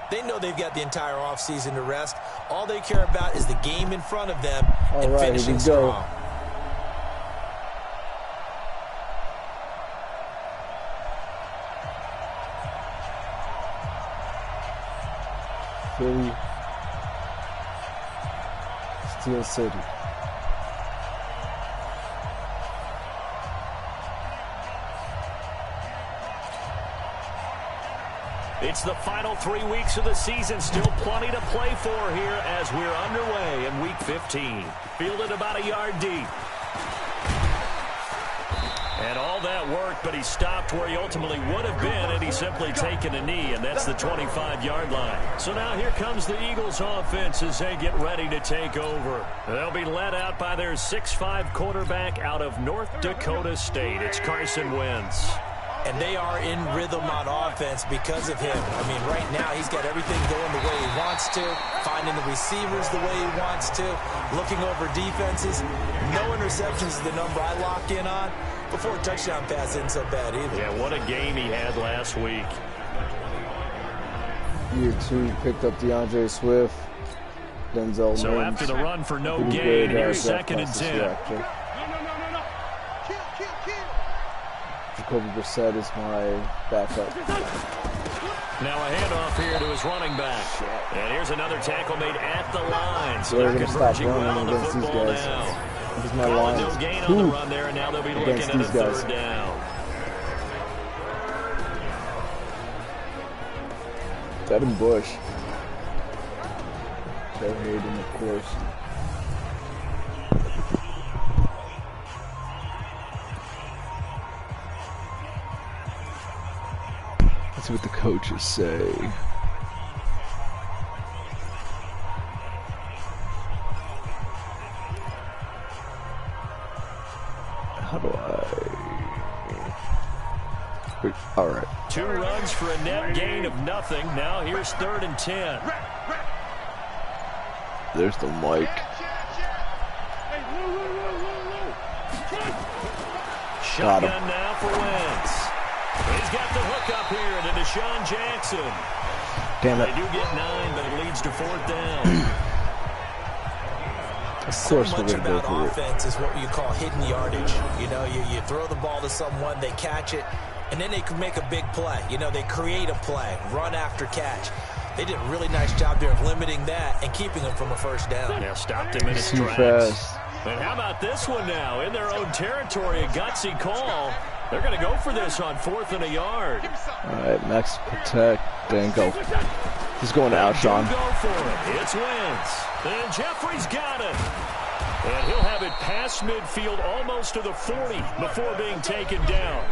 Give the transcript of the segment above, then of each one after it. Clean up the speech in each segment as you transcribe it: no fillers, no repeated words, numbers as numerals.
They know they've got the entire offseason to rest. All they care about is the game in front of them and finishing strong. Philly, Steel City. It's the final 3 weeks of the season. Still plenty to play for here as we're underway in Week 15. Fielded about a yard deep. And all that work, but he stopped where he ultimately would have been had he simply taken a knee, and that's the 25-yard line. So now here comes the Eagles offense as they get ready to take over. They'll be led out by their 6'5" quarterback out of North Dakota State. It's Carson Wentz. And they are in rhythm on offense because of him. I mean, right now he's got everything going the way he wants to, finding the receivers the way he wants to, looking over defenses. No interceptions is the number I lock in on. Before a touchdown pass isn't so bad either. Yeah, what a game he had last week. Year 2, picked up DeAndre Swift, Denzel So Mims. after the run for no gain, here's 2nd and 10. Jacoby Brissett is my backup. Now a handoff here to his running back. And here's another tackle made at the line. So they're they're going to stop converging well on running the against these football guys. now. This is my Calling line. no gain on the run there, and now they'll be looking at a these guys. 3rd down. Devin Bush. Trevor Hayden, of course. Let's see what the coaches say. How do I... All right. 2 runs for a net gain of nothing. Now here's 3rd and 10. There's the mic. Shotgun now for Wentz. He's got the hook up here to Deshaun Jackson. Damn it. They do get 9, but it leads to 4th down. So much about offense is what you call hidden yardage. You know, you throw the ball to someone, they catch it, and then they can make a big play. You know, they create a play, run after catch. They did a really nice job there of limiting that and keeping him from a 1st down. Yeah, stopped him in his tracks. And how about this one now? In their own territory, a gutsy call. They're going to go for this on 4th and a yard. All right, Max protect, then go. He's going to Alshon. Go for it. It's Wentz. And Jeffrey's got it. And he'll have it past midfield almost to the 40 before being taken down.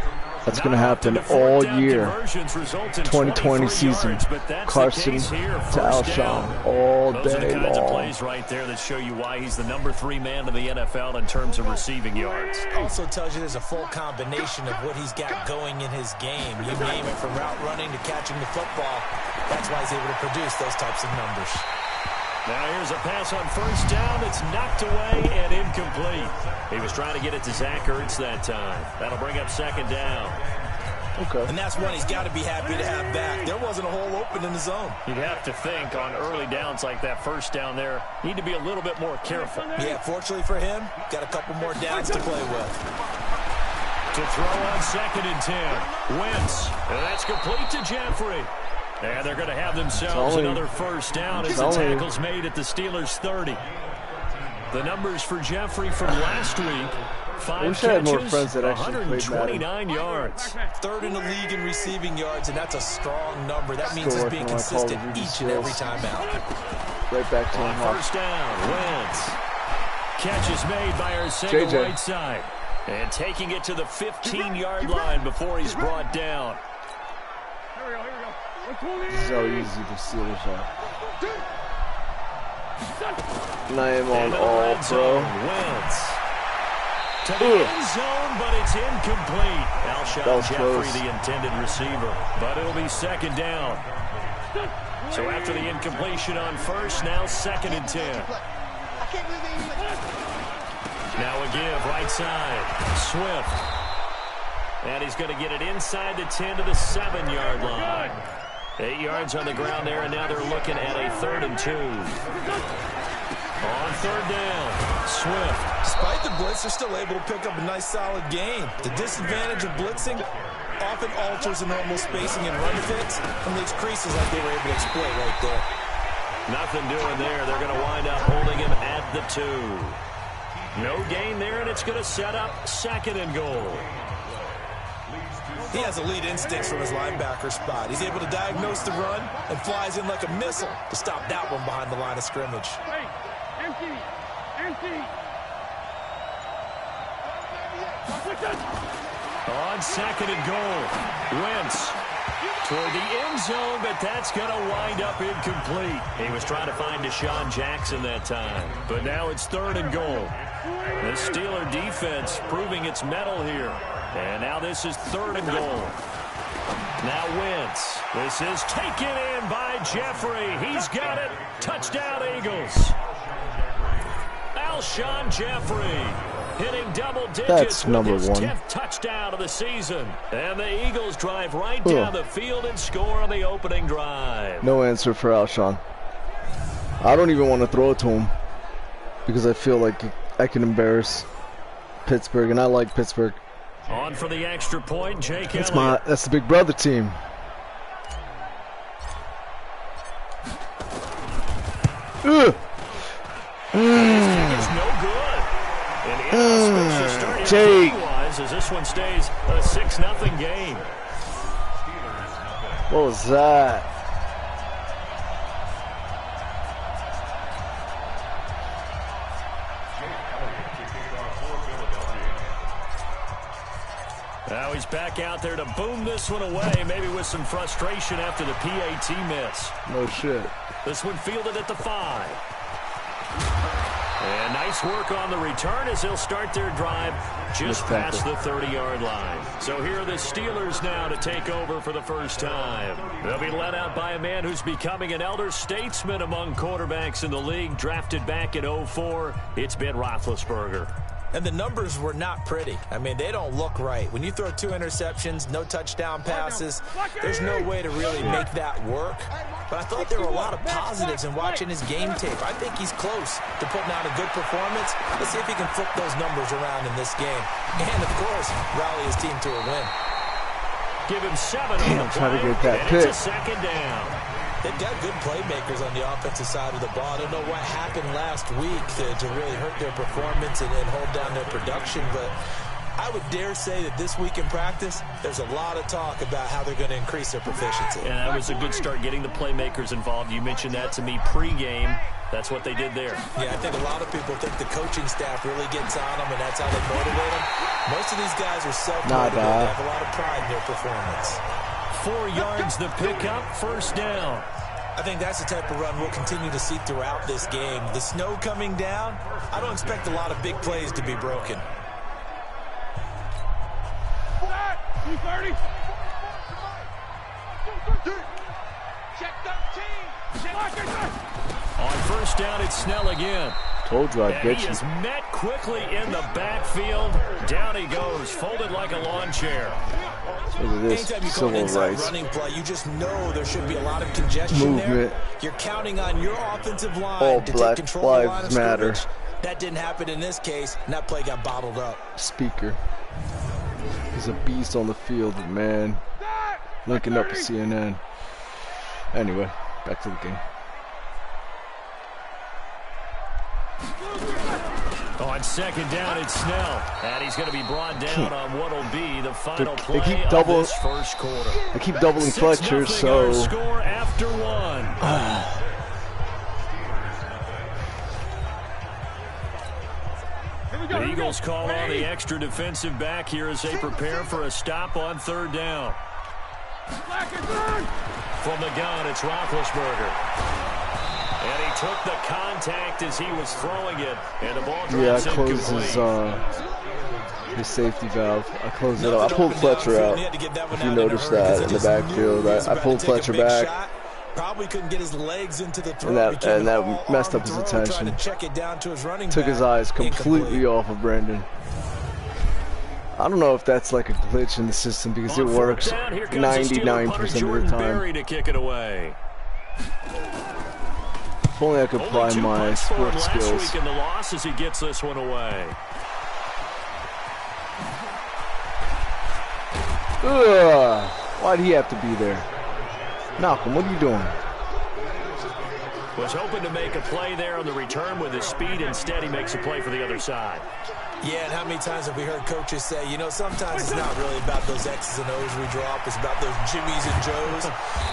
That's going to happen all year. 2020 season. Carson to Alshon all day long. Those are the kinds of plays right there that show you why he's the number 3 man in the NFL in terms of receiving yards. Also tells you there's a full combination of what he's got going in his game. You name it, from route running to catching the football. That's why he's able to produce those types of numbers. Now here's a pass on 1st down. It's knocked away and incomplete. He was trying to get it to Zach Ertz that time. That'll bring up 2nd down. Okay. And that's one he's got to be happy to have back. There wasn't a hole open in the zone. You'd have to think on early downs like that 1st down there, need to be a little bit more careful. Yeah, fortunately for him, got a couple more downs to play with. To throw on 2nd and 10. Wentz. And that's complete to Jeffrey. And they're going to have themselves another 1st down as the tackle's made at the Steelers' 30. The numbers for Jeffrey from last week: 5 catches, 129 yards. 3rd in the league in receiving yards, and that's a strong number. That means he's being consistent each and every time out. Right back to on 1st down, Wentz. Catch is made by Arcega-Whiteside. And taking it to the 15-yard line before he's brought down. This is how easy the Steelers are. And I am on All-Pro. Wentz to the end zone, but it's incomplete. Alshon Jeffrey, the intended receiver. But it'll be 2nd down. So after the incompletion on 1st, now 2nd and 10. Now a give, right side. Swift. And he's going to get it inside the 10 to the 7-yard line. 8 yards on the ground there, and now they're looking at a 3rd and 2. On 3rd down, Swift. Despite the blitz, they're still able to pick up a nice, solid gain. The disadvantage of blitzing often alters the normal spacing and run fits and leaves creases like they were able to exploit right there. Nothing doing there. They're going to wind up holding him at the 2. No gain there, and it's going to set up 2nd and goal. He has elite instincts from his linebacker spot. He's able to diagnose the run and flies in like a missile to stop that one behind the line of scrimmage. Hey, empty. On 2nd and goal, Wentz toward the end zone, but that's going to wind up incomplete. He was trying to find Deshaun Jackson that time, but now it's 3rd and goal. The Steeler defense proving its mettle here. And now this is 3rd and goal. Now Wentz. This is taken in by Jeffrey. He's got it. Touchdown, Eagles. Alshon Jeffrey hitting double digits. That's number with his 1. 10th touchdown of the season. And the Eagles drive right down the field and score on the opening drive. No answer for Alshon. I don't even want to throw it to him because I feel like I can embarrass Pittsburgh, and I like Pittsburgh. On for the extra point, Jake Elliott. That's the big brother team. It's no good. And Jake. As this one stays a 6-0 game. What was that? Now he's back out there to boom this one away, maybe with some frustration after the PAT miss. No shit. This one fielded at the 5. And nice work on the return as they'll start their drive just past the 30-yard line. So here are the Steelers now to take over for the first time. They'll be led out by a man who's becoming an elder statesman among quarterbacks in the league, drafted back in 2004. It's Ben Roethlisberger. And the numbers were not pretty. I mean, they don't look right. When you throw 2 interceptions, no touchdown passes, there's no way to really make that work. But I thought there were a lot of positives in watching his game tape. I think he's close to putting out a good performance. Let's see if he can flip those numbers around in this game. And, of course, rally his team to a win. Give him 7 on the try to play, get that and pick. it's a 2nd down. They've got good playmakers on the offensive side of the ball. I don't know what happened last week to really hurt their performance and hold down their production, but I would dare say that this week in practice, there's a lot of talk about how they're going to increase their proficiency. And that was a good start getting the playmakers involved. You mentioned that to me pregame. That's what they did there. Yeah, I think a lot of people think the coaching staff really gets on them, and that's how they motivate them. Most of these guys are self-motivated. They have a lot of pride in their performance. 4 yards the pickup, 1st down. I think that's the type of run we'll continue to see throughout this game. The snow coming down, I don't expect a lot of big plays to be broken. 230. Check 13. On 1st down, it's Snell again. Told you I'd And get he you. is met quickly in the backfield. Down he goes, folded like a lawn chair. Look at this. Anytime you call an Civil inside rights. running play, you just know there should be a lot of congestion Movement. there. You're counting on your offensive line All to Black take control of the line Lives of Matter. scrimmage. That didn't happen in this case, and that play got bottled up. Speaker. He's a beast on the field, man. Linking up with CNN. Anyway, back to the game. On 2nd down, it's Snell. And he's going to be brought down on what will be the final play keep of this 1st quarter. I keep doubling Fletcher, 6-0 so... our score after 1. The Eagles call on the extra defensive back here as they prepare for a stop on 3rd down. From the gun, it's Roethlisberger. And he took the contact as he was throwing it, and the ball drops incomplete. His safety valve. I closed it up. I pulled Fletcher out. If you noticed that in the backfield, I pulled Fletcher back. Probably couldn't get his legs into the throw. And that messed up his attention. To check it down to his running Took his eyes completely off of Brandon. I don't know if that's like a glitch in the system because it works 99% of the time. To kick it away. If only I could apply my sports skills. Last week in the loss as he gets this one away. Ugh, why'd he have to be there? Malcolm, what are you doing? Was hoping to make a play there on the return with his speed. Instead, he makes a play for the other side. Yeah, and how many times have we heard coaches say, you know, sometimes it's not really about those X's and O's we drop. It's about those Jimmies and Joes.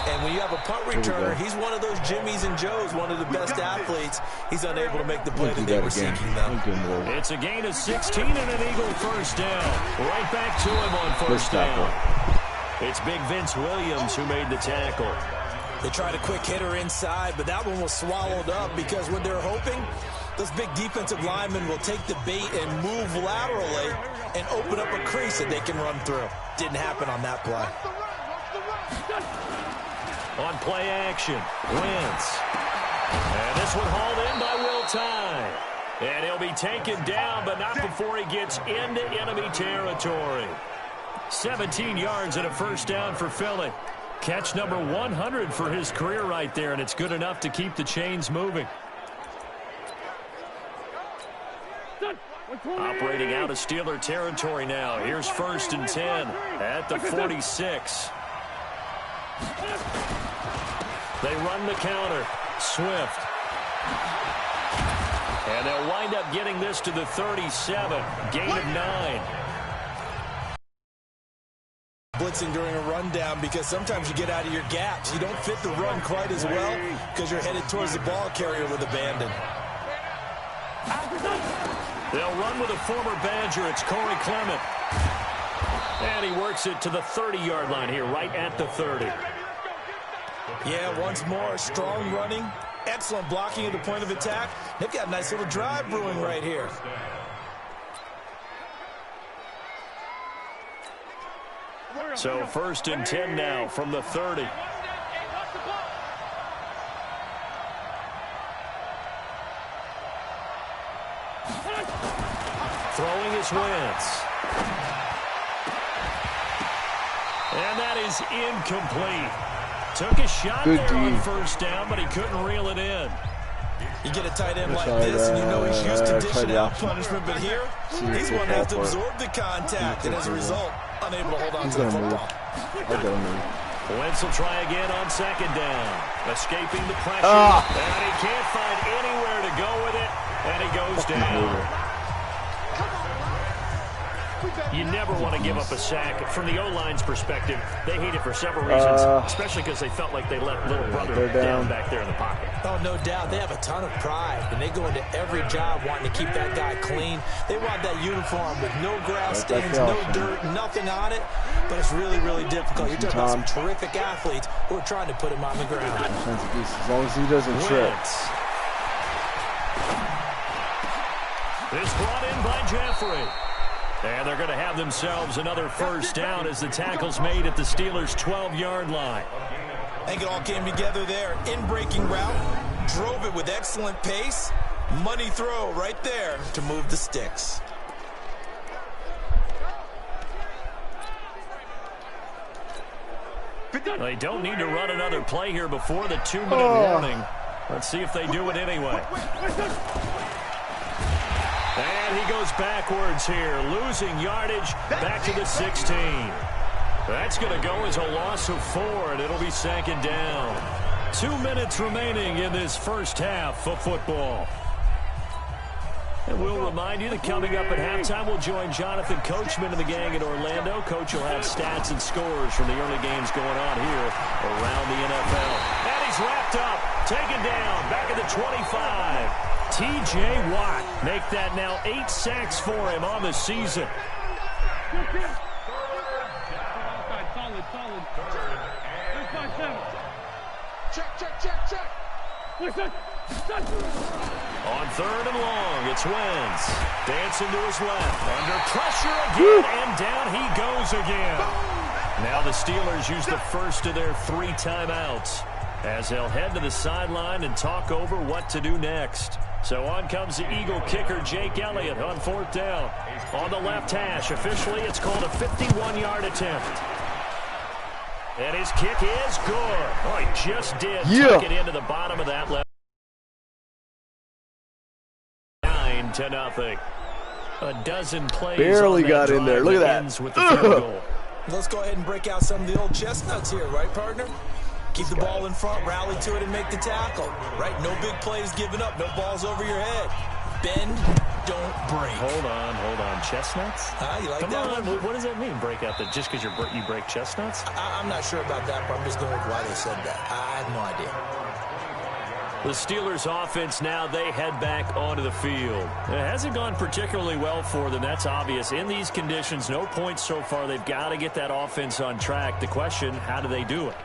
And when you have a punt returner, he's one of those Jimmies and Joes, one of the best athletes. He's unable to make the play that they were seeking, though. It's a gain of 16 and an Eagle first down. Right back to him on first down. It's big Vince Williams who made the tackle. They tried a quick hitter inside, but that one was swallowed up because what they're hoping, those big defensive linemen will take the bait and move laterally and open up a crease that they can run through. Didn't happen on that play. On play action, Wentz. And this one hauled in by Will Tye. And he'll be taken down, but not before he gets into enemy territory. 17 yards and a first down for Philly. Catch number 100 for his career right there, and it's good enough to keep the chains moving. Operating out of Steeler territory now. Here's 1st and 10 at the 46. They run the counter. Swift. And they'll wind up getting this to the 37. Gain of 9. Blitzing during a rundown because sometimes you get out of your gaps. You don't fit the run quite as well because you're headed towards the ball carrier with abandon. They'll run with a former Badger. It's Corey Clement. And he works it to the 30-yard line here, right at the 30. Yeah, once more, strong running, excellent blocking at the point of attack. They've got a nice little drive brewing right here. So 1st and 10 now from the 30. Throwing his Wentz. And that is incomplete. Took a shot there on first down, but he couldn't reel it in. You get a tight end like this, and you know he's used to dishing out punishment, but here, he's one that has to absorb the contact, and as a result, unable to hold on to the football. Wentz will try again on 2nd down. Escaping the pressure, and he can't find anywhere to go with it, and he goes down. You never want to give up a sack. From the O-line's perspective, they hate it for several reasons, especially because they felt like they let little brother down back there in the pocket. Oh, no doubt. They have a ton of pride, and they go into every job wanting to keep that guy clean. They want that uniform with no grass stains, no dirt, nothing on it, but it's really, really difficult. You're talking about some terrific athletes who are trying to put him on the ground. As long as he doesn't trip. It's brought in by Jeffrey. And they're going to have themselves another first down as the tackle's made at the Steelers' 12-yard line. I think it all came together there. In-breaking route, drove it with excellent pace. Money throw right there to move the sticks. They don't need to run another play here before the 2-minute warning. Let's see if they do it anyway. And he goes backwards here, losing yardage back to the 16. That's going to go as a loss of 4, and it'll be 2nd down. 2 minutes remaining in this first half of football. And we'll remind you that coming up at halftime, we'll join Jonathan Coachman and the gang in Orlando. Coach will have stats and scores from the early games going on here around the NFL. And he's wrapped up, taken down, back at the 25. T.J. Watt make that now 8 sacks for him on the season. Check. On 3rd and long, it's Wentz. Dancing to his left. Under pressure again, and down he goes again. Now the Steelers use the first of their 3 timeouts as they'll head to the sideline and talk over what to do next. So on comes the Eagle kicker, Jake Elliott, on 4th down. On the left hash, officially it's called a 51-yard attempt. And his kick is good. Oh, he just did tuck it into the bottom of that left. 9-0. A dozen plays. Barely got in there. Look at that. With the field goal. Let's go ahead and break out some of the old chestnuts here, right, partner? Keep the ball in front, rally to it, and make the tackle. Right? No big plays given up. No balls over your head. Bend, don't break. Hold on. Chestnuts? You like Come that on. one? What does that mean, break out? Just because you break chestnuts? I'm not sure about that, but I'm just going with why they said that. I have no idea. The Steelers offense now, they head back onto the field. It hasn't gone particularly well for them. That's obvious. In these conditions, no points so far. They've got to get that offense on track. The question, how do they do it?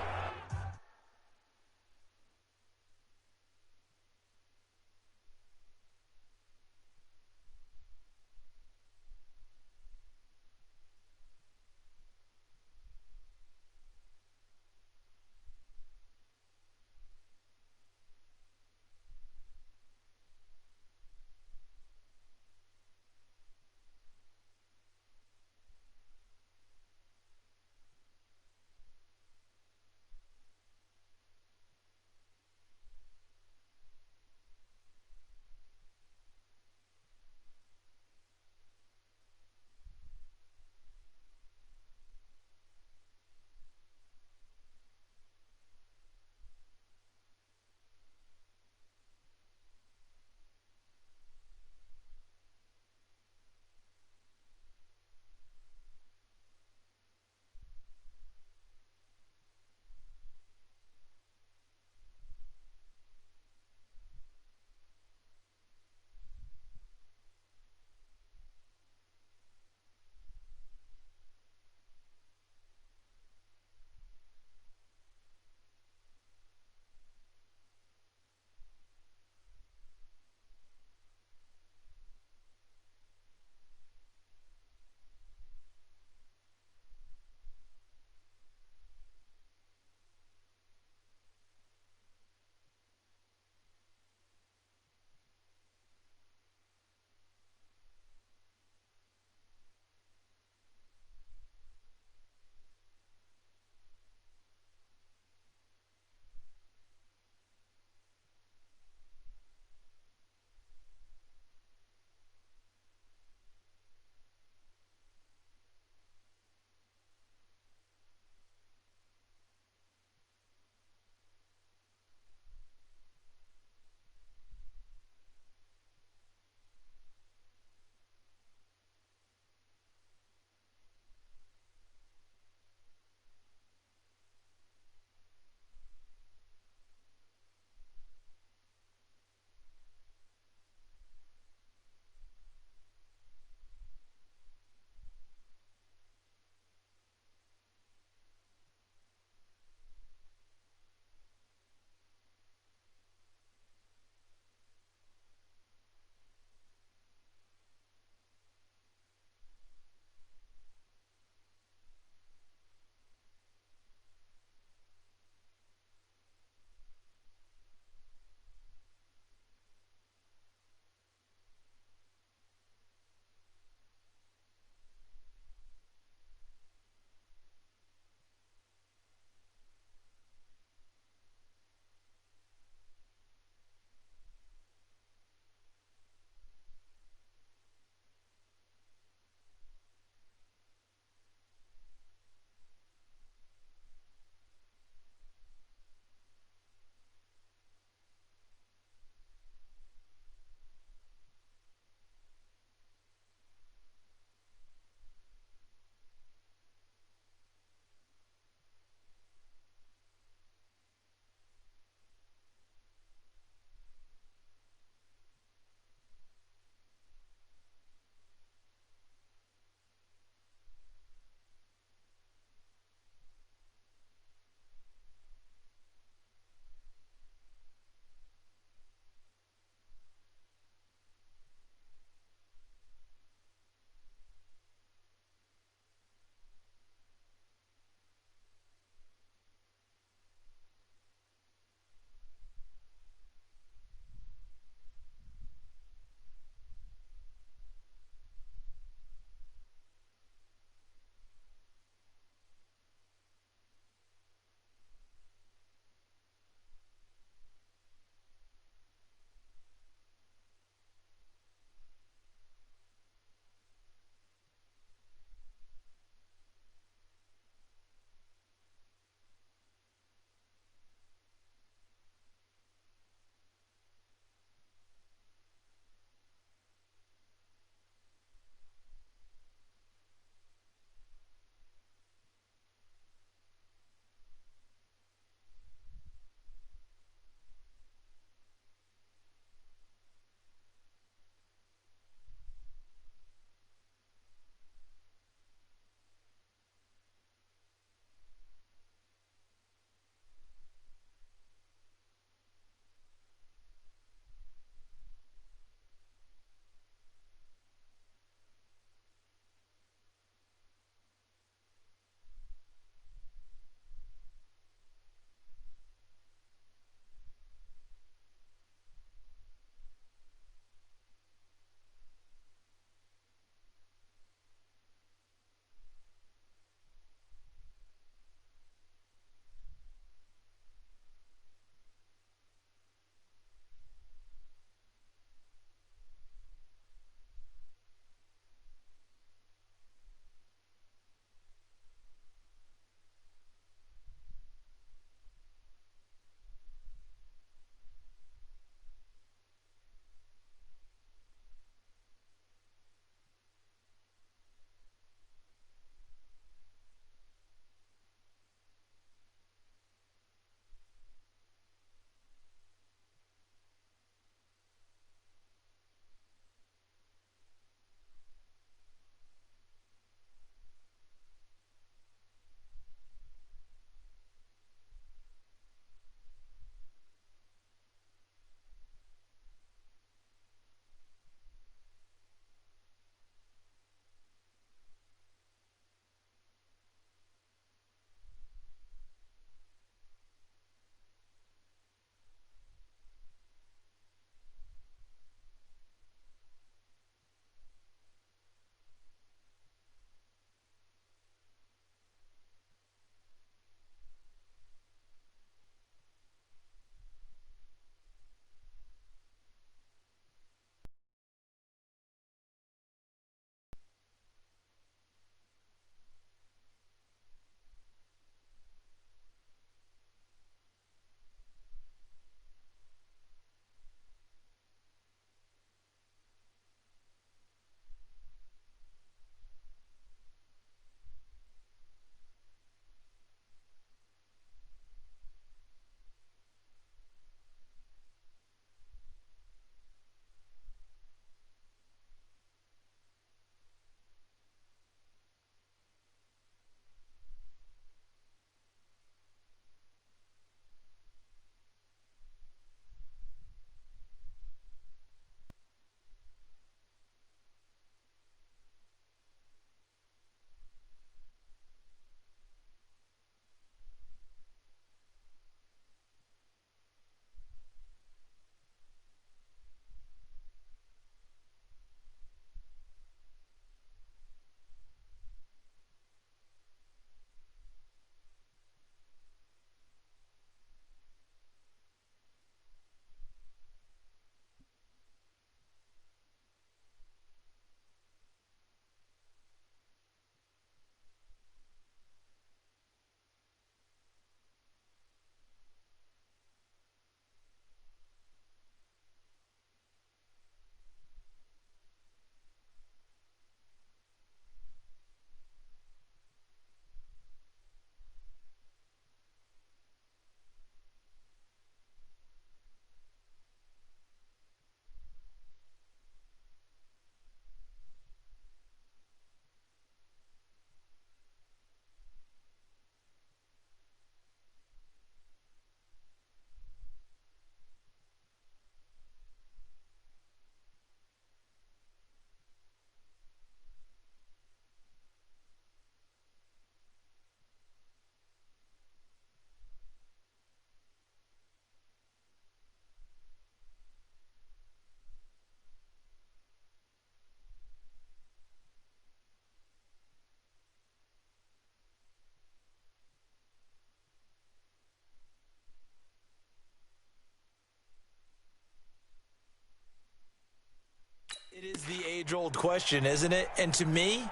is the age-old question, isn't it? And to me,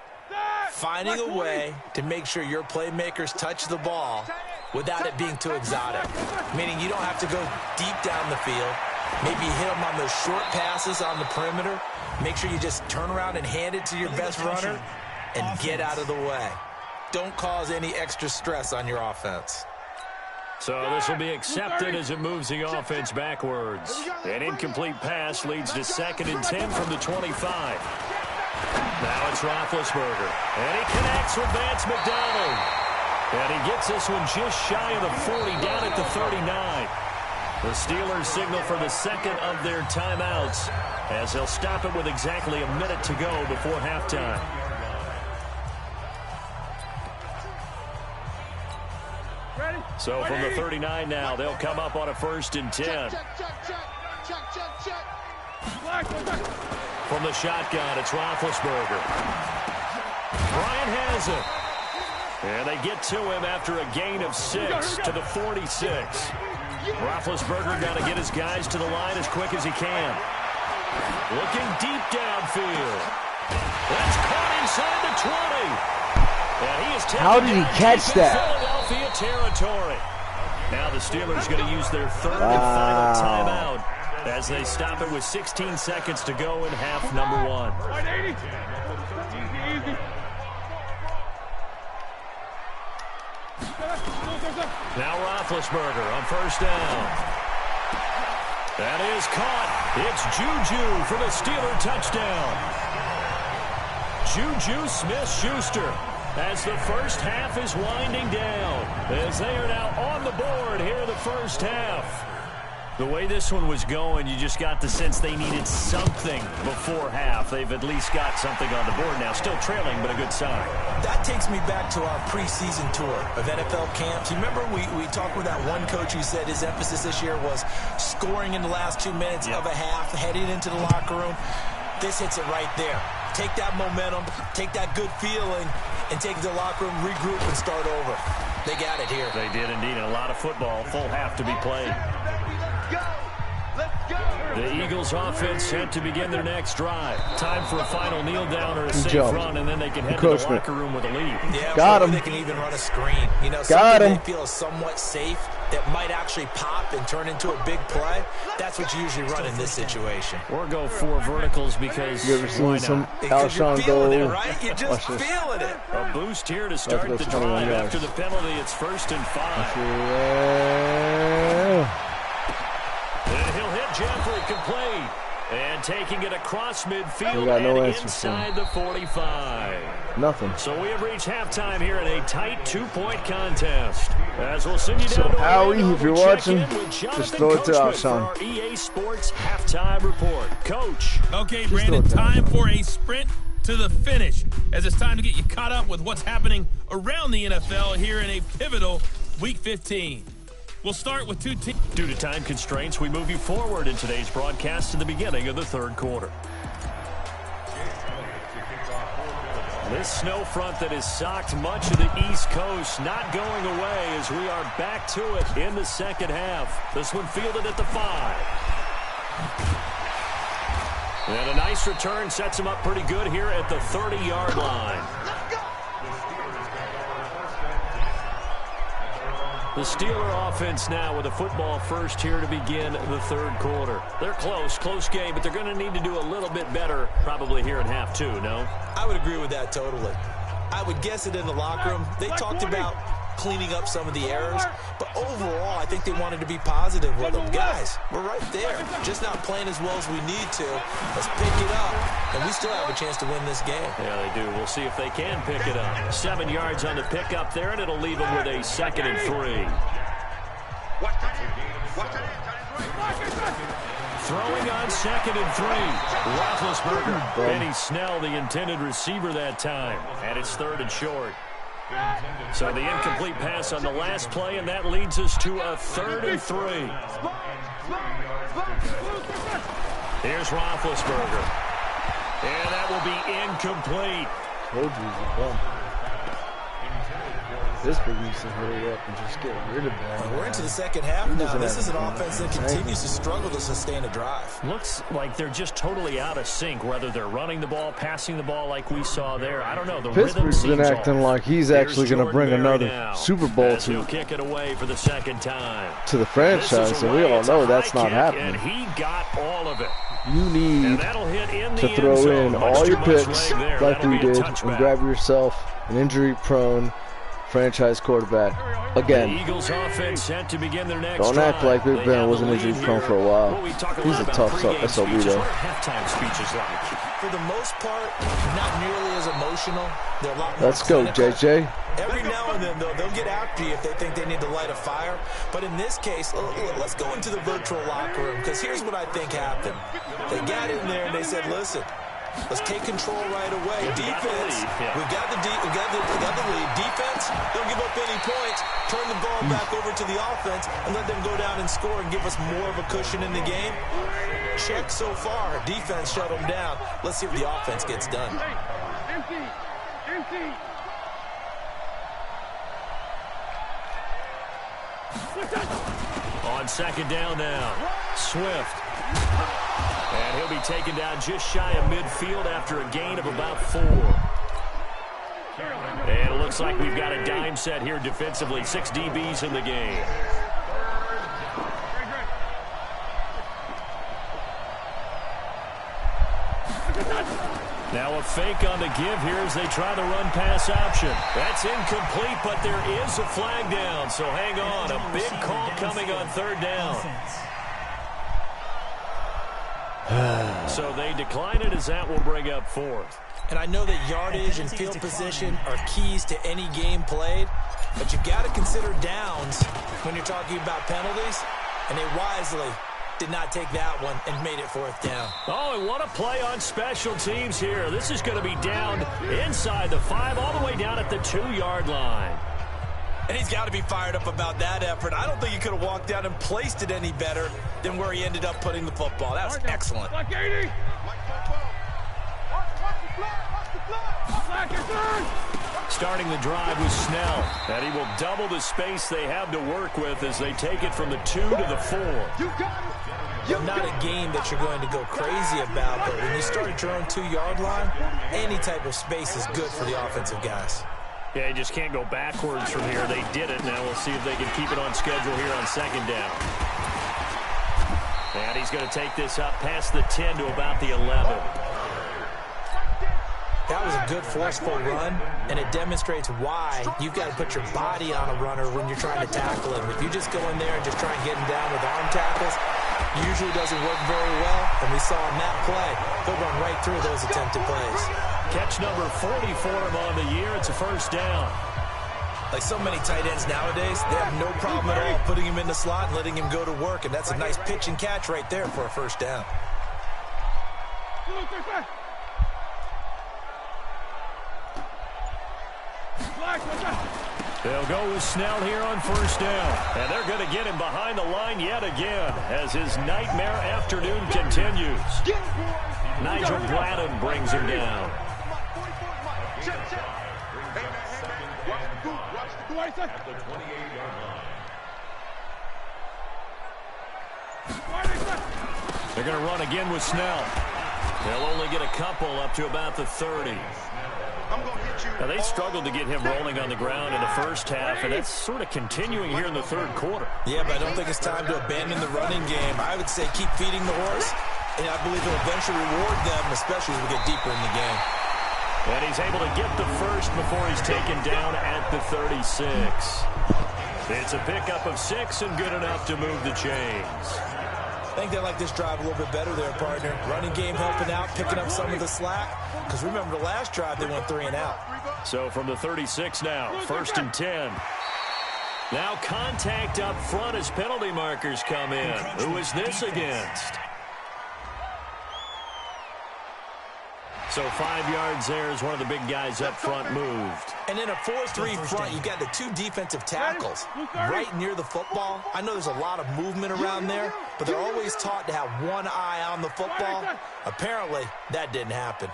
finding a way to make sure your playmakers touch the ball without it being too exotic. Meaning you don't have to go deep down the field. Maybe hit them on those short passes on the perimeter. Make sure you just turn around and hand it to your best runner and get out of the way. Don't cause any extra stress on your offense. So this will be accepted as it moves the offense backwards. An incomplete pass leads to 2nd and 10 from the 25. Now it's Roethlisberger. And he connects with Vance McDonald. And he gets this one just shy of the 40, down at the 39. The Steelers signal for the second of their timeouts as they'll stop it with exactly a minute to go before halftime. So from the 39 now, they'll come up on a 1st and 10. From the shotgun, it's Roethlisberger. Bryant has it. And they get to him after a gain of 6 to the 46. Roethlisberger got to get his guys to the line as quick as he can. Looking deep downfield. That's caught inside the 20. And he is taken How did he catch that? Philadelphia territory. Now the Steelers going to use their 3rd and final timeout as they stop it with 16 seconds to go in half number 1. Now Roethlisberger on 1st down. That is caught. It's Juju for the Steeler touchdown. Juju Smith-Schuster as the first half is winding down, as they are now on the board here in the first half. The way this one was going, you just got the sense they needed something before half. They've at least got something on the board now. Still trailing, but a good sign. That takes me back to our preseason tour of NFL camps. You remember we talked with that one coach who said his emphasis this year was scoring in the last 2 minutes of a half, heading into the locker room. This hits it right there. Take that momentum, take that good feeling, and take it to the locker room, regroup, and start over. They got it here. They did indeed. And a lot of football, full half to be played. The Eagles offense set to begin their next drive. Time for a final kneel down or a safe run, and then they can head to the locker room with a lead. Yeah, got him. They can even run a screen. You know, something they feel is somewhat safe that might actually pop and turn into a big play. That's what you usually run in this situation. Or go 4 verticals because you ever seen some Alshon go? Right? You're just feeling it. A boost here to start the drive after the penalty. It's 1st and 5. And he'll hit Jeffrey complete. And taking it across midfield and inside the 45. Nothing. So we have reached halftime here in a tight 2-point contest. As we'll send you down to Howie, if you're watching, just throw it to Alshon. Our EA Sports halftime report. Coach. Okay, Brandon, time for a sprint to the finish, as it's time to get you caught up with what's happening around the NFL here in a pivotal Week 15. We'll start with 2 teams. Due to time constraints, we move you forward in today's broadcast to the beginning of the 3rd quarter. This snow front that has socked much of the East Coast not going away as we are back to it in the 2nd half. This one fielded at the 5. And a nice return sets him up pretty good here at the 30-yard line. The Steeler offense now with a football first here to begin the 3rd quarter. They're close game, but they're going to need to do a little bit better probably here in half 2, no? I would agree with that totally. I would guess it in the locker room. They talked about cleaning up some of the errors, but overall, I think they wanted to be positive with them. Guys, we're right there. Just not playing as well as we need to. Let's pick it up, and we still have a chance to win this game. Yeah, they do. We'll see if they can pick it up. 7 yards on the pickup there, and it'll leave them with a 2nd and 3. Throwing on 2nd and 3. Roethlisberger. Benny Snell, the intended receiver that time. And it's 3rd and short. So the incomplete pass on the last play, and that leads us to a 3rd and 3. Here's Roethlisberger. And that will be incomplete. Pittsburgh needs to hurry up and just get rid of that. We're into the second half now. This is an offense that continues to struggle to sustain a drive. Looks like they're just totally out of sync, whether they're running the ball, passing the ball like we saw there. I don't know. The Pittsburgh's been acting like he's actually going to bring another Super Bowl to kick it away for the second time to the franchise, and we all know that's not happening. And he got all of it. You need to throw in all your picks like we did and grab yourself an injury-prone franchise quarterback again. The Eagles offense set to begin their next Don't act like Big Ben wasn't injury-prone for a while. He's a tough SOB though. Halftime speeches like. For the most part, not nearly as emotional. They're a lot more Let's go, clinical. JJ. Every now and then, they'll get after you if they think they need to light a fire. But in this case, let's go into the virtual locker room, because here's what I think happened. They got in there and they said, listen, let's take control right away. Defense, we've got the lead. Defense, don't give up any points. Turn the ball back over to the offense and let them go down and score and give us more of a cushion in the game. Check so far. Defense shut them down. Let's see if the offense gets done. On second down now, Swift. And he'll be taken down just shy of midfield after a gain of about 4. And it looks like we've got a dime set here defensively. 6 DBs in the game. Now a fake on the give here as they try the run-pass option. That's incomplete, but there is a flag down, so hang on. A big call coming on third down. So they decline it as that will bring up 4th. And I know that yardage and field position are keys to any game played, but you've got to consider downs when you're talking about penalties, and they wisely did not take that one and made it 4th down. Oh, and what a play on special teams here. This is going to be down inside the 5, all the way down at the 2-yard line. And he's got to be fired up about that effort. I don't think he could have walked down and placed it any better than where he ended up putting the football. That was excellent. Starting the drive with Snell. And he will double the space they have to work with as they take it from the 2 to the 4. Not a game that you're going to go crazy about, but when you start at your own 2-yard line, any type of space is good for the offensive guys. Yeah, you just can't go backwards from here. They did it. Now we'll see if they can keep it on schedule here on second down. And he's going to take this up past the 10 to about the 11. That was a good forceful run, and it demonstrates why you've got to put your body on a runner when you're trying to tackle him. If you just go in there and just try and get him down with arm tackles, it usually doesn't work very well, and we saw in that play, he'll run right through those attempted plays. Catch number 40 for him on the year. It's a first down. Like so many tight ends nowadays, they have no problem at all putting him in the slot and letting him go to work, and that's a nice pitch and catch right there for a first down. They'll go with Snell here on first down. And they're going to get him behind the line yet again as his nightmare afternoon continues. Nigel Bradham brings him down. They're going to run again with Snell. They'll only get a couple up to about the 30. Now, they struggled to get him rolling on the ground in the first half, and that's sort of continuing here in the third quarter. Yeah, but I don't think it's time to abandon the running game. I would say keep feeding the horse, and I believe it'll eventually reward them, especially as we get deeper in the game. And he's able to get the first before he's taken down at the 36. It's a pickup of 6 and good enough to move the chains. I think they like this drive a little bit better there, partner. Running game helping out, picking up some of the slack. Because remember, the last drive, they went 3 and out. So from the 36 now, 1st and 10. Now contact up front as penalty markers come in. Who is this against? So 5 yards there as one of the big guys up front moved. And in a 4-3 front, you've got the 2 defensive tackles right near the football. I know there's a lot of movement around there, but they're always taught to have one eye on the football. Apparently, that didn't happen.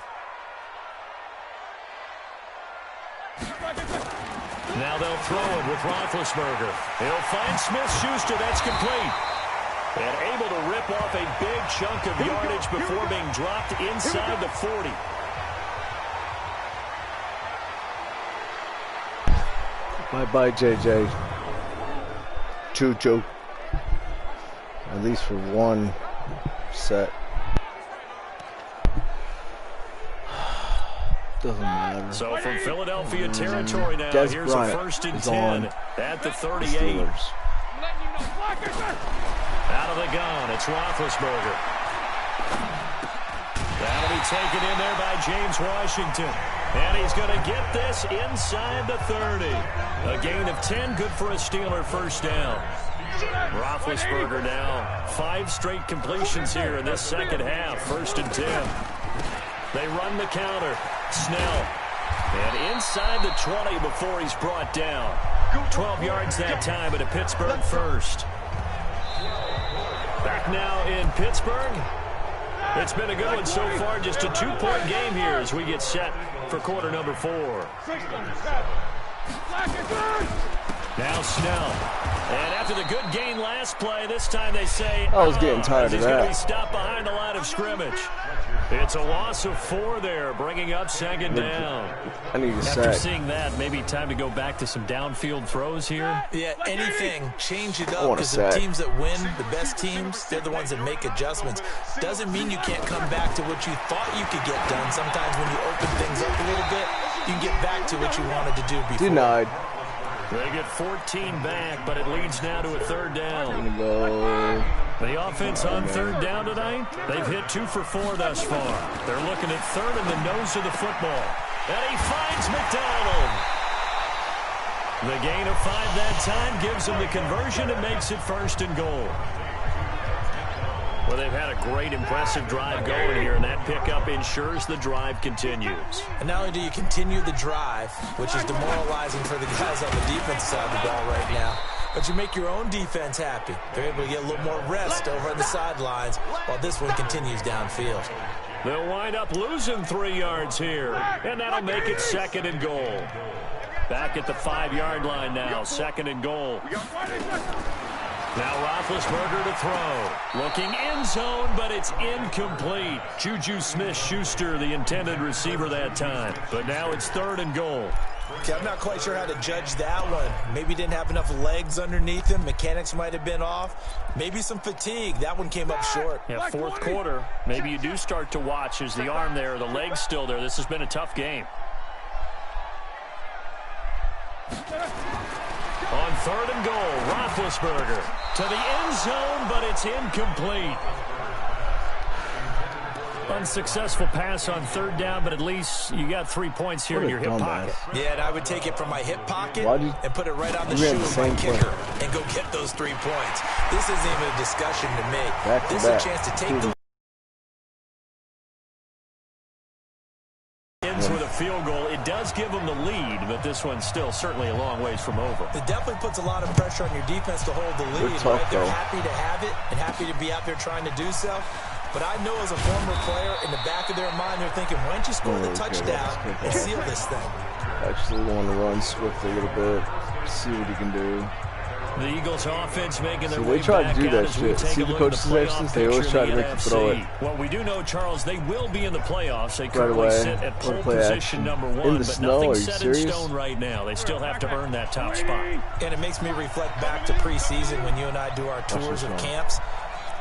Now they'll throw it with Roethlisberger. He'll find Smith-Schuster. That's complete. And able to rip off a big chunk of yardage before being dropped inside the 40. Bye-bye, JJ. Choo-choo. At least for one set. Doesn't matter. So from Philadelphia territory now, Des here's Bryant a 1st and 10 at the 38. Out of the gun, it's Roethlisberger. That'll be taken in there by James Washington. And he's going to get this inside the 30. A gain of 10, good for a Steeler first down. Roethlisberger now 5 straight completions here in this second half. 1st and 10. They run the counter. Snell. And inside the 20 before he's brought down. 12 yards that time, but a Pittsburgh first. Back now in Pittsburgh. It's been a good one so far. Just a 2-point game here as we get set for quarter number 4. Now Snell. And after the good gain last play, this time they say, I was getting tired of that. He's going to be stopped behind the line of scrimmage. It's a loss of 4 there, bringing up 2nd down. I need a After sack. seeing that, maybe time to go back to some downfield throws here. Yeah, anything. Change it up, because the teams that win, the best teams, they're the ones that make adjustments. Doesn't mean you can't come back to what you thought you could get done. Sometimes when you open things up a little bit, you can get back to what you wanted to do before. Denied. They get 14 back, but it leads now to a 3rd down. Go. The offense on 3rd down tonight, they've hit 2 for 4 thus far. They're looking at 3rd in the nose of the football. And he finds McDonald. The gain of 5 that time gives him the conversion and makes it 1st and goal. Well, they've had a great, impressive drive going here, and that pickup ensures the drive continues. And not only do you continue the drive, which is demoralizing for the guys on the defensive side of the ball right now, but you make your own defense happy. They're able to get a little more rest over on the sidelines while this one continues downfield. They'll wind up losing 3 yards here, and that'll make it 2nd and goal. Back at the 5-yard line now, 2nd and goal. Now Roethlisberger to throw. Looking end zone, but it's incomplete. Juju Smith-Schuster, the intended receiver that time. But now it's 3rd and goal. Okay, I'm not quite sure how to judge that one. Maybe didn't have enough legs underneath him. Mechanics might have been off. Maybe some fatigue. That one came up short. Yeah, 4th quarter. Maybe you do start to watch as the arm there, the leg's still there. This has been a tough game. On 3rd and goal, Roethlisberger to the end zone, but it's incomplete. Unsuccessful pass on 3rd down, but at least you got 3 points here in your hip pocket. Yeah, and I would take it from my hip pocket and put it right on the shoe of my kicker and go get those 3 points. This isn't even a discussion to make. This is a chance to take the with a field goal. It does give them the lead, but this one's still certainly a long ways from over. It definitely puts a lot of pressure on your defense to hold the lead. Tough, right? They're happy to have it and happy to be out there trying to do so. But I know as a former player, in the back of their mind, they're thinking, why don't you score the touchdown and seal this thing? Actually want to run Swift a little bit, see what he can do. The Eagles offense making their they way try back to do that out as we shit. take See a the look at coach's the actions? playoff They always picture try in to the make you throw it. NFC. Well, we do know, Charles, they will be in the playoffs. They Right currently away. sit at pole Play position action. number In 1, the but snow, nothing are you set serious? in stone right now. They still have to earn that top spot. And it makes me reflect back to preseason when you and I do our tours of camps.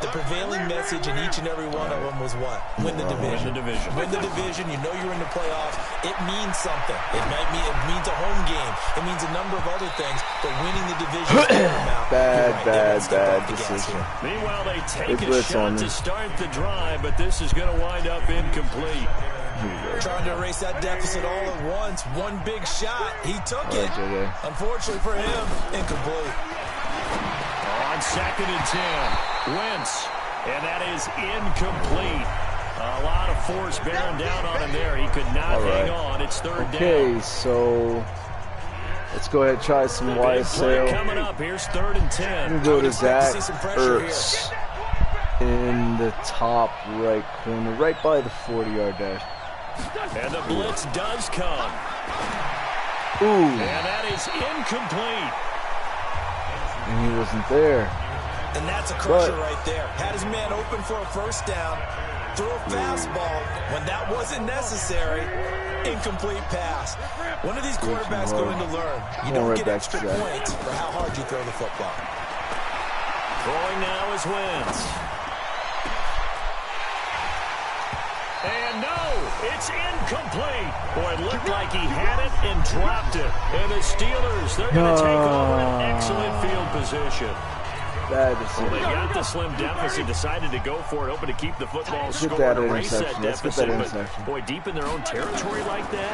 The prevailing message in each and every one of them was what? Win the division. Win the division. Win the division. You know you're in the playoffs. It means something. It means a home game. It means a number of other things, but winning the division is paramount. Bad decision. Meanwhile, they take a shot to start the drive, but this is going to wind up incomplete. Trying to erase that deficit all at once. One big shot. He took it. Unfortunately for him, incomplete. On 2nd and 10, Wentz, and that is incomplete. A lot of force bearing down on him there. He could not hang on. It's 3rd down. Okay, so let's go ahead and try some YSL. Coming up, here's 3rd and 10. We'll go to Zach Ertz in the top right corner, right by the 40-yard dash. And the blitz does come. Ooh. And that is incomplete. And he wasn't there. And that's a crusher right there. Had his man open for a first down. Threw a fastball when that wasn't necessary. Incomplete pass. When are these quarterbacks going to learn? You don't get extra points for how hard you throw the football. Throwing now is Wentz. And no, it's incomplete. Boy, it looked like he had it and dropped it. And the Steelers, they're going to take over an excellent field position. Well, they got the slim deficit, decided to go for it, hoping to keep the football score and erase that deficit. But, boy, deep in their own territory like that.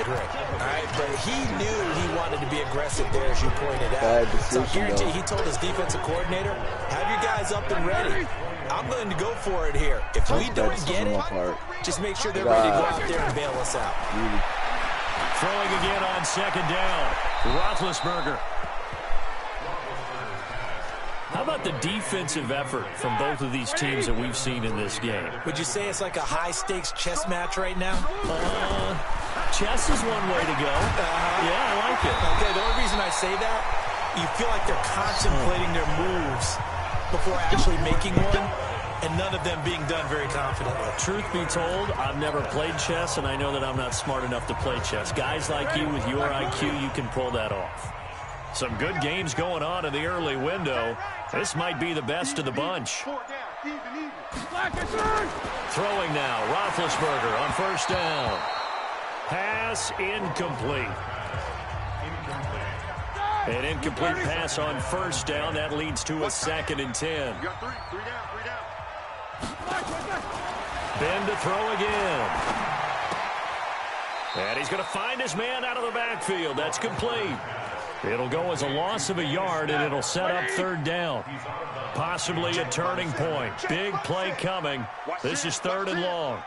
Great. All right, but he knew he wanted to be aggressive there, as you pointed out. So I guarantee he told his defensive coordinator, have your guys up and ready. I'm going to go for it here. If we don't get it, just make sure they're ready to go out there and bail us out. Throwing again on second down. Roethlisberger. How about the defensive effort from both of these teams that we've seen in this game? Would you say it's like a high-stakes chess match right now? Chess is one way to go. Yeah, I like it. Okay, the only reason I say that, you feel like they're contemplating their moves before actually making one, and none of them being done very confidently. Truth be told, I've never played chess, and I know that I'm not smart enough to play chess. Guys like you with your IQ, you can pull that off. Some good games going on in the early window. This might be the best of the bunch. Throwing now, Roethlisberger on first down. Pass incomplete. An incomplete pass on first down. That leads to a 2nd and 10. Ben to throw again. And he's going to find his man out of the backfield. That's complete. It'll go as a loss of a yard, and it'll set up 3rd down. Possibly a turning point. Big play coming. This is 3rd and long.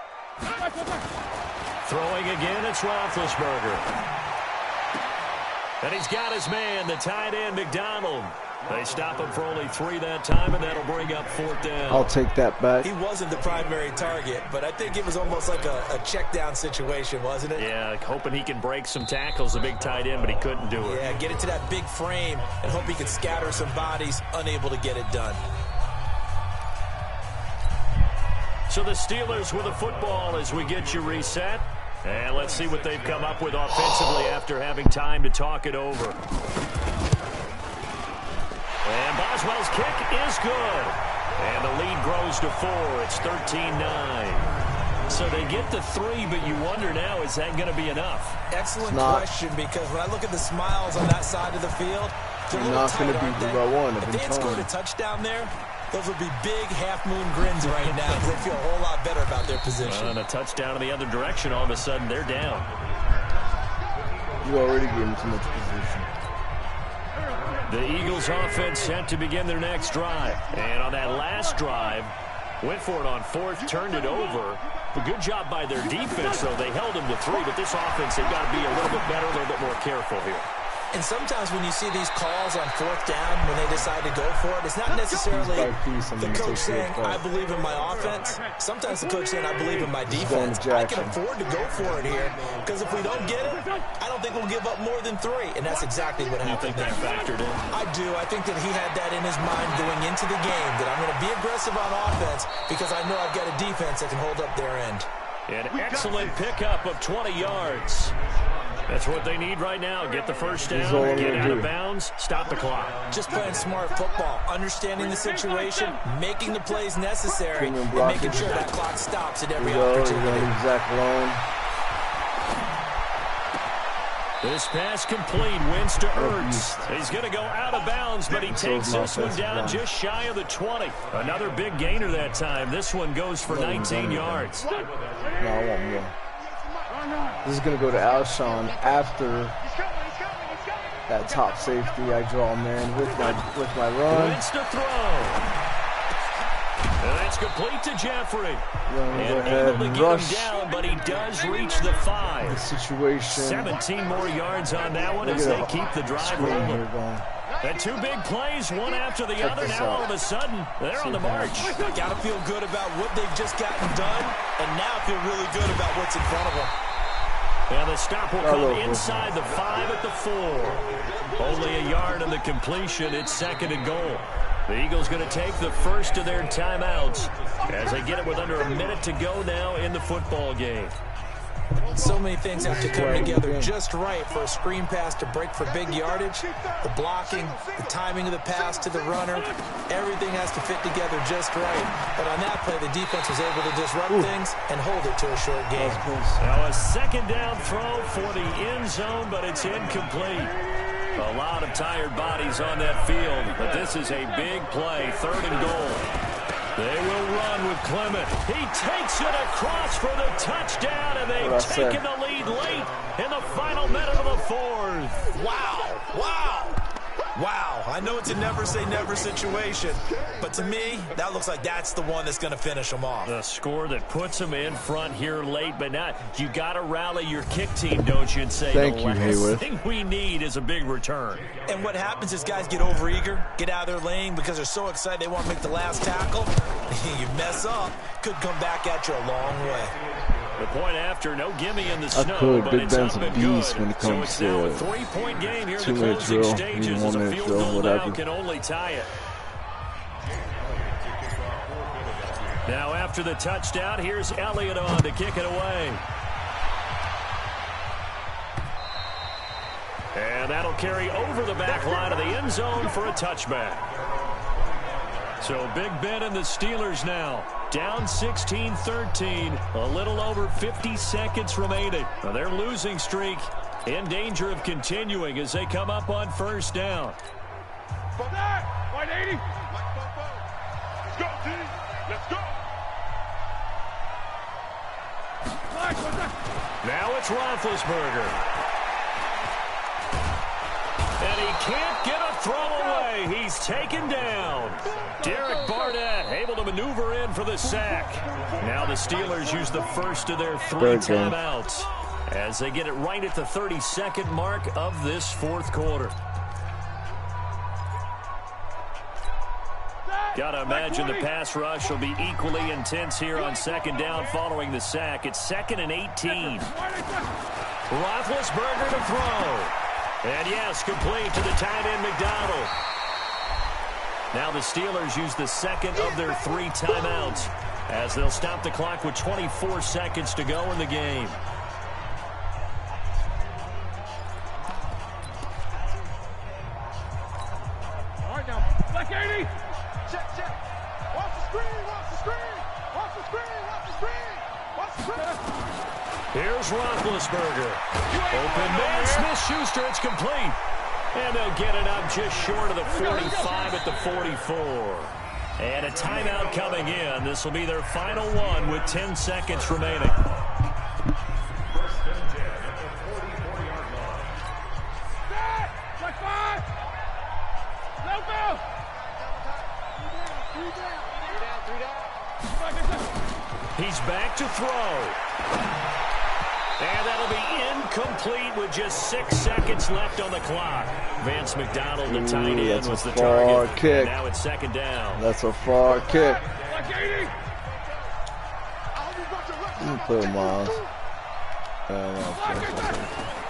Throwing again, it's Roethlisberger. And he's got his man, the tight end, McDonald. They stop him for only 3 that time, and that'll bring up 4th down. I'll take that back. He wasn't the primary target, but I think it was almost like a check-down situation, wasn't it? Yeah, hoping he can break some tackles, the big tight end, but he couldn't do it. Yeah, get into that big frame and hope he could scatter some bodies, unable to get it done. So the Steelers with a football as we get you reset. And let's see what they've come up with offensively after having time to talk it over. And Boswell's kick is good. And the lead grows to 4. It's 13-9. So they get the 3, but you wonder now, is that going to be enough? Excellent question, because when I look at the smiles on that side of the field, they're not going to be who I want. If they had scored a touchdown there, those would be big half-moon grins right now because they feel a whole lot better about their position. And a touchdown in the other direction, all of a sudden they're down. You already gave them too much position. The Eagles offense set to begin their next drive. And on that last drive, went for it on 4th, turned it over. A good job by their defense, though. They held them to 3, but this offense, they've got to be a little bit better, a little bit more careful here. And sometimes when you see these calls on 4th down, when they decide to go for it, it's not necessarily the coach saying, I believe in my offense. Sometimes the coach saying, I believe in my defense. I can afford to go for it here, because if we don't get it, I don't think we'll give up more than 3. And that's exactly what happened. You think that factored in? I do. I think that he had that in his mind going into the game, that I'm going to be aggressive on offense because I know I've got a defense that can hold up their end. An excellent pickup of 20 yards. That's what they need right now. Get the first down, get out of bounds, stop the clock. Just playing smart football, understanding the situation, making the plays necessary, and making sure that clock stops at every opportunity. This pass complete, wins to Ertz. He's going to go out of bounds, but he takes this one down just shy of the 20. Another big gainer that time. This one goes for 19 yards. No, I want more. This is going to go to Alshon after that top safety. I draw man with my run. Wins to throw. And that's complete to Jeffrey. And able to get him down, but he does reach the 5. The situation. 17 more yards on that one as they keep the drive rolling. And 2 big plays, one after the other. Now all of a sudden, they're on the march. Got to feel good about what they've just gotten done, and now feel really good about what's in front of them. And the stop will come inside the 5 at the 4. Only a yard on the completion. It's 2nd and goal. The Eagles going to take the first of their timeouts as they get it with under a minute to go now in the football game. So many things have to come together just right for a screen pass to break for big yardage. The blocking, the timing of the pass to the runner, everything has to fit together just right. But on that play, the defense was able to disrupt things and hold it to a short game. Now a 2nd down throw for the end zone, but it's incomplete. A lot of tired bodies on that field, but this is a big play, 3rd and goal. They will run with Clement. He takes it across for the touchdown, and they've taken the lead late in the final minute of the 4th. Wow, wow, wow. I know it's a never-say-never situation, but to me, that looks like that's the one that's going to finish them off. The score that puts them in front here late, but not. You got to rally your kick team, don't you, and say Thank the you, last Haywood. thing we need is a big return. And what happens is guys get overeager, get out of their lane because they're so excited they want to make the last tackle. You mess up, could come back at you a long way. The point after, no gimme in the snow, could. but Big it's Ben's up a and beast good. when it comes so it's to now a 3-point game here in the 2-minute closing drill, stages even as a 1-minute field drill, goal whatever. now can only tie it. Now after the touchdown, here's Elliott on to kick it away. And that'll carry over the back line of the end zone for a touchback. So Big Ben and the Steelers now down 16-13, a little over 50 seconds remaining. Now their losing streak in danger of continuing as they come up on 1st down. White 80. Let's go, team. Let's go. Now it's Roethlisberger. And he can't get a throw away. He's taken down. Derek Barnett able to maneuver in for the sack. Now the Steelers use the first of their 3 timeouts as they get it right at the 32nd mark of this 4th quarter. Gotta imagine the pass rush will be equally intense here on 2nd down following the sack. It's 2nd and 18. Roethlisberger to throw. And yes, complete to the tight end McDonald. Now the Steelers use the 2nd of their 3 timeouts as they'll stop the clock with 24 seconds to go in the game. All right, now, Black 80. Check. Watch the screen. Here's Roethlisberger. Open man, Smith-Schuster, it's complete. And they'll get it up just short of the 45 at the 44. And a timeout coming in. This will be their final one with 10 seconds remaining. He's back to throw. And that'll be incomplete with just 6 seconds left on the clock. Vance McDonald, the tight end, was the target. Kick. Now it's 2nd down. That's a far kick. Put him on.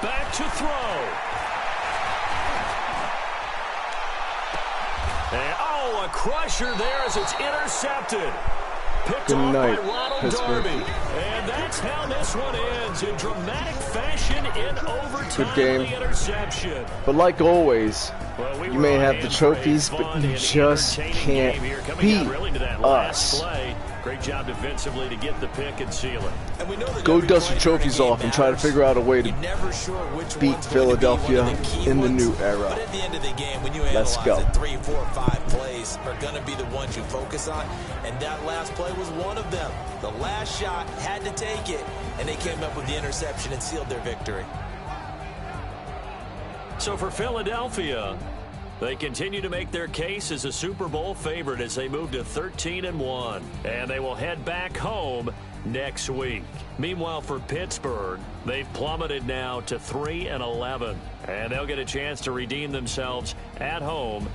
Back to throw. And, a crusher there as it's intercepted. Picked off by Ronald Darby. And that's how this one ends in dramatic fashion in overtime. Good game. The interception. But like always, Well, you may have the trophies, but you just can't beat us. Great job defensively to get the pick and seal it. And we know that Go dust your trophies off and try to figure out a way to beat Philadelphia in the new era. But at the end of the game, when you analyze it, 3, 4, 5 plays are going to be the ones you focus on, and that last play was one of them. The last shot had to take it, and they came up with the interception and sealed their victory. So for Philadelphia, they continue to make their case as a Super Bowl favorite as they move to 13-1, and they will head back home next week. Meanwhile, for Pittsburgh, they've plummeted now to 3-11, and they'll get a chance to redeem themselves at home